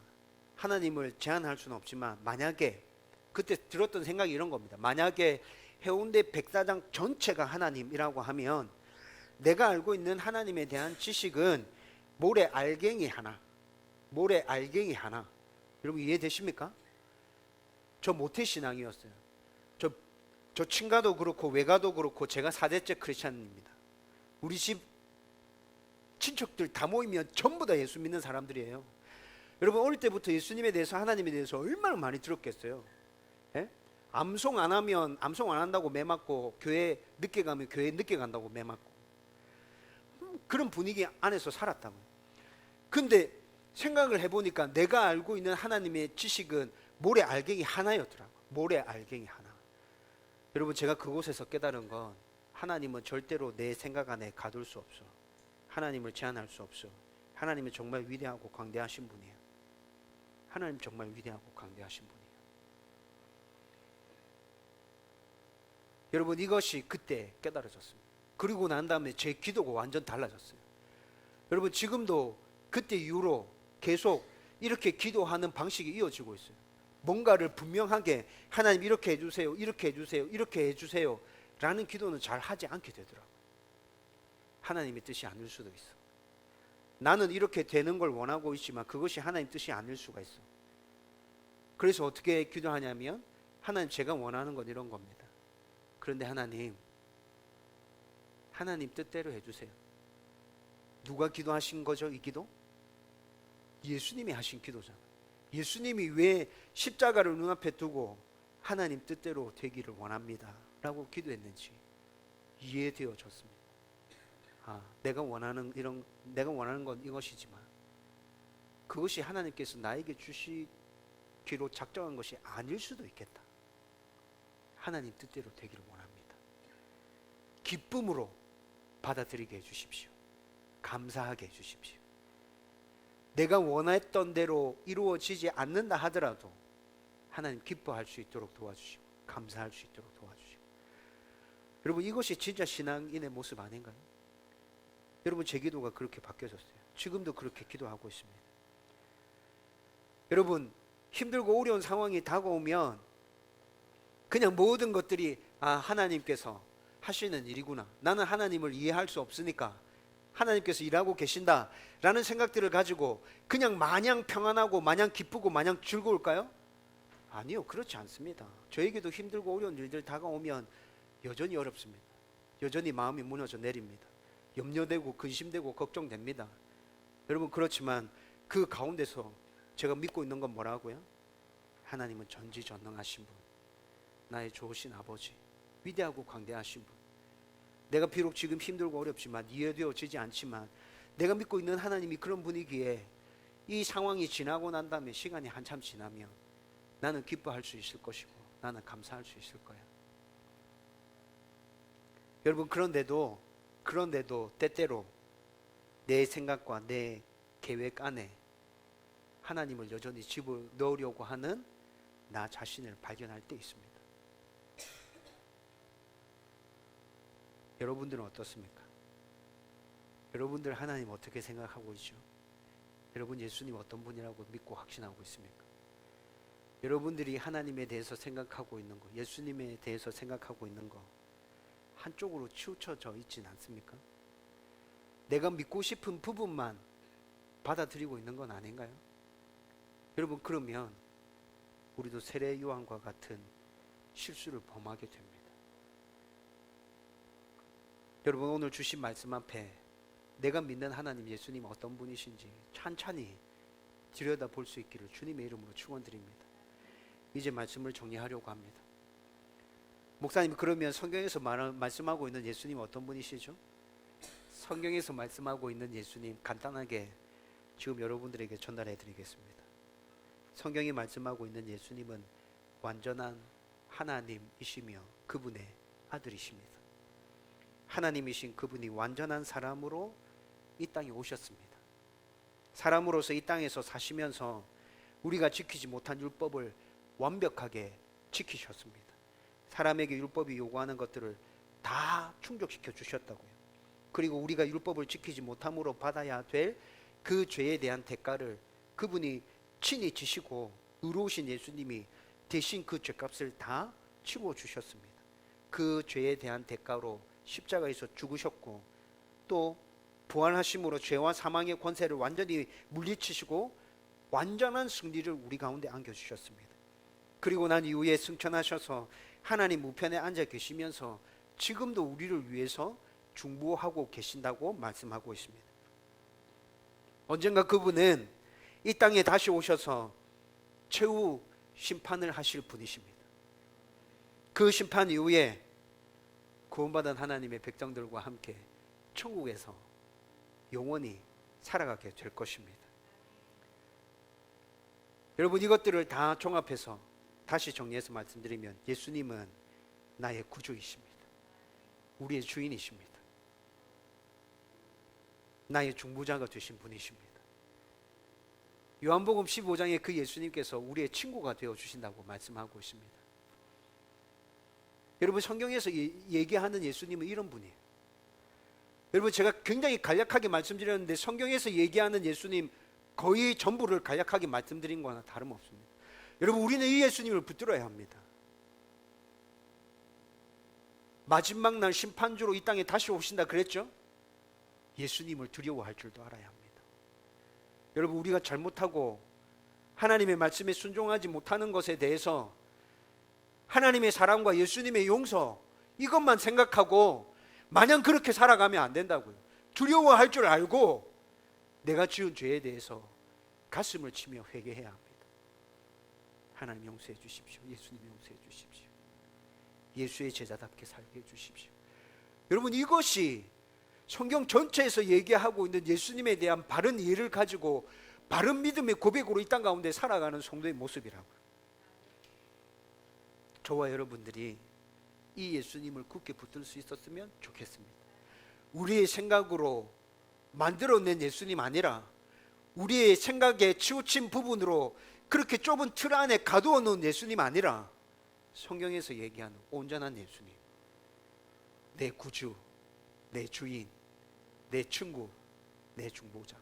하나님을 제한할 수는 없지만 만약에, 그때 들었던 생각이 이런 겁니다. 만약에 해운대 백사장 전체가 하나님이라고 하면 내가 알고 있는 하나님에 대한 지식은 모래 알갱이 하나. 여러분 이해되십니까? 저 모태신앙이었어요. 저 친가도 그렇고 외가도 그렇고 제가 4대째 크리스찬입니다. 우리 집 친척들 다 모이면 전부 다 예수 믿는 사람들이에요. 여러분 어릴 때부터 예수님에 대해서, 하나님에 대해서 얼마나 많이 들었겠어요. 예? 암송 안 한다고 매 맞고, 교회 늦게 가면 교회 늦게 간다고 매 맞고, 그런 분위기 안에서 살았다고요. 근데 생각을 해보니까 내가 알고 있는 하나님의 지식은 모래 알갱이 하나였더라고요. 모래 알갱이 하나. 여러분 제가 그곳에서 깨달은 건 하나님은 절대로 내 생각 안에 가둘 수 없어. 하나님을 제한할 수 없어. 하나님은 정말 위대하고 광대하신 분이에요. 하나님 정말 위대하고 광대하신 분이에요. 여러분 이것이 그때 깨달아졌습니다. 그리고 난 다음에 제 기도가 완전 달라졌어요. 여러분 지금도 그때 이후로 계속 이렇게 기도하는 방식이 이어지고 있어요. 뭔가를 분명하게 하나님 이렇게 해주세요, 이렇게 해주세요, 이렇게 해주세요 라는 기도는 잘 하지 않게 되더라고요. 하나님의 뜻이 아닐 수도 있어. 나는 이렇게 되는 걸 원하고 있지만 그것이 하나님 뜻이 아닐 수가 있어. 그래서 어떻게 기도하냐면, 하나님 제가 원하는 건 이런 겁니다. 그런데 하나님 뜻대로 해주세요. 누가 기도하신 거죠? 이 기도? 예수님이 하신 기도잖아. 예수님이 왜 십자가를 눈앞에 두고 하나님 뜻대로 되기를 원합니다 라고 기도했는지 이해되어졌습니다. 내가 원하는 건 이것이지만 그것이 하나님께서 나에게 주시기로 작정한 것이 아닐 수도 있겠다. 하나님 뜻대로 되기를 원합니다. 기쁨으로 받아들이게 해주십시오. 감사하게 해주십시오. 내가 원했던 대로 이루어지지 않는다 하더라도 하나님 기뻐할 수 있도록 도와주시고 감사할 수 있도록 도와주시고, 여러분, 이것이 진짜 신앙인의 모습 아닌가요? 여러분, 제 기도가 그렇게 바뀌어졌어요. 지금도 그렇게 기도하고 있습니다. 여러분, 힘들고 어려운 상황이 다가오면 그냥 모든 것들이 하나님께서 하시는 일이구나, 나는 하나님을 이해할 수 없으니까 하나님께서 일하고 계신다 라는 생각들을 가지고 그냥 마냥 평안하고 마냥 기쁘고 마냥 즐거울까요? 아니요, 그렇지 않습니다. 저에게도 힘들고 어려운 일들 다가오면 여전히 어렵습니다. 여전히 마음이 무너져 내립니다. 염려되고 근심되고 걱정됩니다. 여러분, 그렇지만 그 가운데서 제가 믿고 있는 건 뭐라고요? 하나님은 전지전능하신 분, 나의 좋으신 아버지, 위대하고 광대하신 분. 내가 비록 지금 힘들고 어렵지만, 이해되어지지 않지만 내가 믿고 있는 하나님이 그런 분이기에 이 상황이 지나고 난 다음에, 시간이 한참 지나면 나는 기뻐할 수 있을 것이고 나는 감사할 수 있을 거야. 여러분, 그런데도 때때로 내 생각과 내 계획 안에 하나님을 여전히 집어넣으려고 하는 나 자신을 발견할 때 있습니다. 여러분들은 어떻습니까? 여러분들 하나님 어떻게 생각하고 있죠? 여러분, 예수님 어떤 분이라고 믿고 확신하고 있습니까? 여러분들이 하나님에 대해서 생각하고 있는 거, 예수님에 대해서 생각하고 있는 거 한쪽으로 치우쳐져 있진 않습니까? 내가 믿고 싶은 부분만 받아들이고 있는 건 아닌가요? 여러분, 그러면 우리도 세례 요한과 같은 실수를 범하게 됩니다. 여러분, 오늘 주신 말씀 앞에 내가 믿는 하나님 예수님 어떤 분이신지 찬찬히 들여다볼 수 있기를 주님의 이름으로 축원드립니다. 이제 말씀을 정리하려고 합니다. 목사님, 그러면 성경에서 말씀하고 있는 예수님 어떤 분이시죠? 성경에서 말씀하고 있는 예수님 간단하게 지금 여러분들에게 전달해 드리겠습니다. 성경이 말씀하고 있는 예수님은 완전한 하나님이시며 그분의 아들이십니다. 하나님이신 그분이 완전한 사람으로 이 땅에 오셨습니다. 사람으로서 이 땅에서 사시면서 우리가 지키지 못한 율법을 완벽하게 지키셨습니다. 사람에게 율법이 요구하는 것들을 다 충족시켜 주셨다고요. 그리고 우리가 율법을 지키지 못함으로 받아야 될 그 죄에 대한 대가를 그분이 친히 지시고 의로우신 예수님이 대신 그 죄값을 다 치워 주셨습니다. 그 죄에 대한 대가로 십자가에서 죽으셨고, 또 부활하심으로 죄와 사망의 권세를 완전히 물리치시고 완전한 승리를 우리 가운데 안겨주셨습니다. 그리고 난 이후에 승천하셔서 하나님 우편에 앉아 계시면서 지금도 우리를 위해서 중보하고 계신다고 말씀하고 있습니다. 언젠가 그분은 이 땅에 다시 오셔서 최후 심판을 하실 분이십니다. 그 심판 이후에 구원받은 하나님의 백성들과 함께 천국에서 영원히 살아가게 될 것입니다. 여러분, 이것들을 다 종합해서 다시 정리해서 말씀드리면 예수님은 나의 구주이십니다. 우리의 주인이십니다. 나의 중보자가 되신 분이십니다. 요한복음 15장에 그 예수님께서 우리의 친구가 되어 주신다고 말씀하고 있습니다. 여러분, 성경에서 얘기하는 예수님은 이런 분이에요. 여러분, 제가 굉장히 간략하게 말씀드렸는데 성경에서 얘기하는 예수님 거의 전부를 간략하게 말씀드린 거나 다름없습니다. 여러분, 우리는 이 예수님을 붙들어야 합니다. 마지막 날 심판주로 이 땅에 다시 오신다 그랬죠? 예수님을 두려워할 줄도 알아야 합니다. 여러분, 우리가 잘못하고 하나님의 말씀에 순종하지 못하는 것에 대해서 하나님의 사랑과 예수님의 용서, 이것만 생각하고 마냥 그렇게 살아가면 안 된다고요. 두려워할 줄 알고 내가 지은 죄에 대해서 가슴을 치며 회개해야 합니다. 하나님 용서해 주십시오. 예수님 용서해 주십시오. 예수의 제자답게 살게 해주십시오. 여러분, 이것이 성경 전체에서 얘기하고 있는 예수님에 대한 바른 이해를 가지고 바른 믿음의 고백으로 이 땅 가운데 살아가는 성도의 모습이라고요. 저와 여러분들이 이 예수님을 굳게 붙들 수 있었으면 좋겠습니다. 우리의 생각으로 만들어낸 예수님 아니라 우리의 생각에 치우친 부분으로 그렇게 좁은 틀 안에 가두어 놓은 예수님 아니라 성경에서 얘기하는 온전한 예수님, 내 구주, 내 주인, 내 친구, 내 중보자,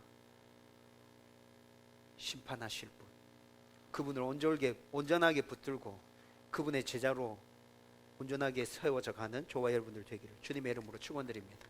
심판하실 분, 그분을 온전하게 붙들고 그분의 제자로 온전하게 세워져 가는 저와 여러분들 되기를 주님의 이름으로 축원드립니다.